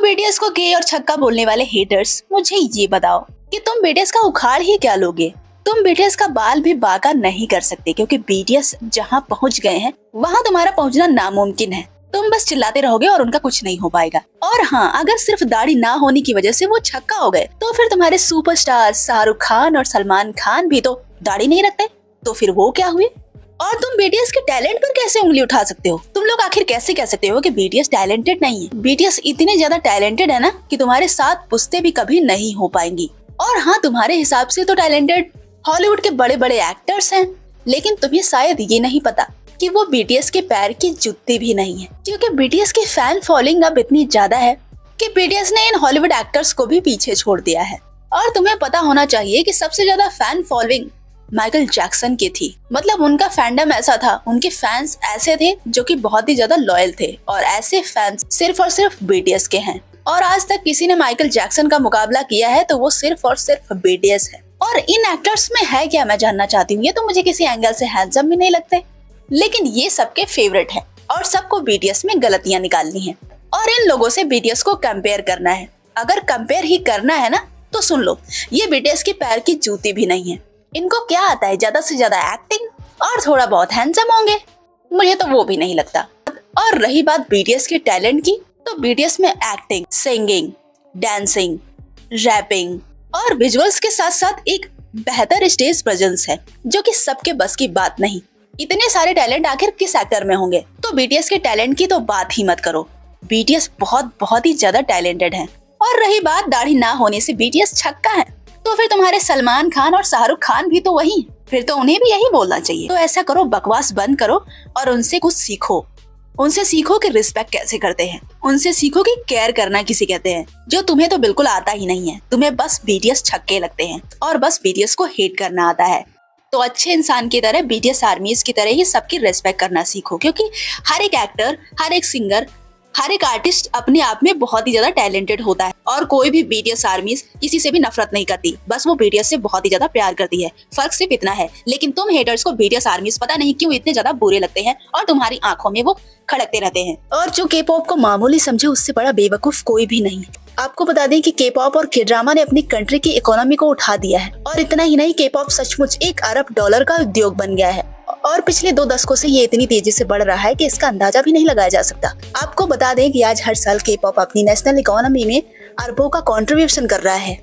BTS को गे और छक्का बोलने वाले हेटर्स, मुझे ये बताओ कि तुम बीटीएस का उखाड़ ही क्या लोगे। तुम बीटीएस का बाल भी बांका नहीं कर सकते, क्योंकि बीटीएस जहां पहुंच गए हैं वहां तुम्हारा पहुंचना नामुमकिन है। तुम बस चिल्लाते रहोगे और उनका कुछ नहीं हो पाएगा। और हाँ, अगर सिर्फ दाढ़ी ना होने की वजह से वो छक्का हो गए, तो फिर तुम्हारे सुपरस्टार शाहरुख खान और सलमान खान भी तो दाढ़ी नहीं रखते, तो फिर वो क्या हुए। और तुम बीटीएस के टैलेंट पर कैसे उंगली उठा सकते हो। तुम लोग आखिर कैसे कह सकते हो कि बीटीएस टैलेंटेड नहीं है। बीटीएस इतने ज्यादा टैलेंटेड है ना कि तुम्हारे साथ पुश्ते भी कभी नहीं हो पाएंगी। और हाँ, तुम्हारे हिसाब से तो टैलेंटेड हॉलीवुड के बड़े बड़े एक्टर्स हैं, लेकिन तुम्हें शायद ये नहीं पता कि वो बीटीएस के पैर की जुत्ती भी नहीं है, क्योंकि बीटीएस की फैन फॉलोइंग अब इतनी ज्यादा है कि बीटीएस ने इन हॉलीवुड एक्टर्स को भी पीछे छोड़ दिया है। और तुम्हें पता होना चाहिए कि सबसे ज्यादा फैन फॉलोइंग माइकल जैक्सन की थी। मतलब उनका फैंडम ऐसा था, उनके फैंस ऐसे थे जो कि बहुत ही ज्यादा लॉयल थे, और ऐसे फैंस सिर्फ और सिर्फ बीटीएस के हैं। और आज तक किसी ने माइकल जैक्सन का मुकाबला किया है तो वो सिर्फ और सिर्फ बीटीएस है। और इन एक्टर्स में है क्या, मैं जानना चाहती हूँ। ये तो मुझे किसी एंगल से हैंडसम भी नहीं लगते, लेकिन ये सबके फेवरेट है और सबको बीटीएस में गलतियाँ निकालनी है और इन लोगों से बीटीएस को कंपेयर करना है। अगर कंपेयर ही करना है ना, तो सुन लो, ये बीटीएस के पैर की जूती भी नहीं है। इनको क्या आता है, ज्यादा से ज्यादा एक्टिंग और थोड़ा बहुत हैंडसम होंगे। मुझे तो वो भी नहीं लगता। और रही बात बीटीएस के टैलेंट की, तो बीटीएस में एक्टिंग, सिंगिंग, डांसिंग, रैपिंग और विजुअल्स के साथ साथ एक बेहतर स्टेज प्रेजेंस है, जो कि सबके बस की बात नहीं। इतने सारे टैलेंट आखिर किस एक्टर में होंगे। तो बीटीएस के टैलेंट की तो बात ही मत करो। बीटीएस बहुत ही ज्यादा टैलेंटेड है। और रही बात दाढ़ी ना होने से बीटीएस छक्का है, तो फिर तुम्हारे सलमान खान और शाहरुख खान भी तो वही, फिर तो उन्हें भी यही बोलना चाहिए। तो ऐसा करो, बकवास बंद करो और उनसे कुछ सीखो। उनसे सीखो कि रिस्पेक्ट कैसे करते हैं। उनसे सीखो कि केयर करना किसे कहते हैं, जो तुम्हें तो बिल्कुल आता ही नहीं है। तुम्हें बस बीटीएस छक्के लगते हैं और बस बीटीएस को हेट करना आता है। तो अच्छे इंसान की तरह, बीटीएस आर्मीज की तरह ही सबकी रिस्पेक्ट करना सीखो, क्योंकि हर एक एक्टर, हर एक सिंगर, हर एक आर्टिस्ट अपने आप में बहुत ही ज्यादा टैलेंटेड होता है। और कोई भी बीटीएस आर्मीज किसी से भी नफरत नहीं करती, बस वो बीटीएस से बहुत ही ज्यादा प्यार करती है। फर्क सिर्फ इतना है। लेकिन तुम हेटर्स को बीटीएस आर्मीज पता नहीं क्यों इतने ज्यादा बुरे लगते हैं और तुम्हारी आंखों में वो खड़कते रहते हैं। और जो के पॉप को मामूली समझे, उससे बड़ा बेवकूफ कोई भी नहीं। आपको बता दें कि के पॉप और के ड्रामा ने अपनी कंट्री की इकोनॉमी को उठा दिया है। और इतना ही नहीं, के पॉप सचमुच $1 अरब का उद्योग बन गया है और पिछले 2 दशकों से ये इतनी तेजी से बढ़ रहा है कि इसका अंदाजा भी नहीं लगाया जा सकता। आपको बता दें कि आज हर साल के पॉप अपनी नेशनल इकोनॉमी में अरबों का कंट्रीब्यूशन कर रहा है।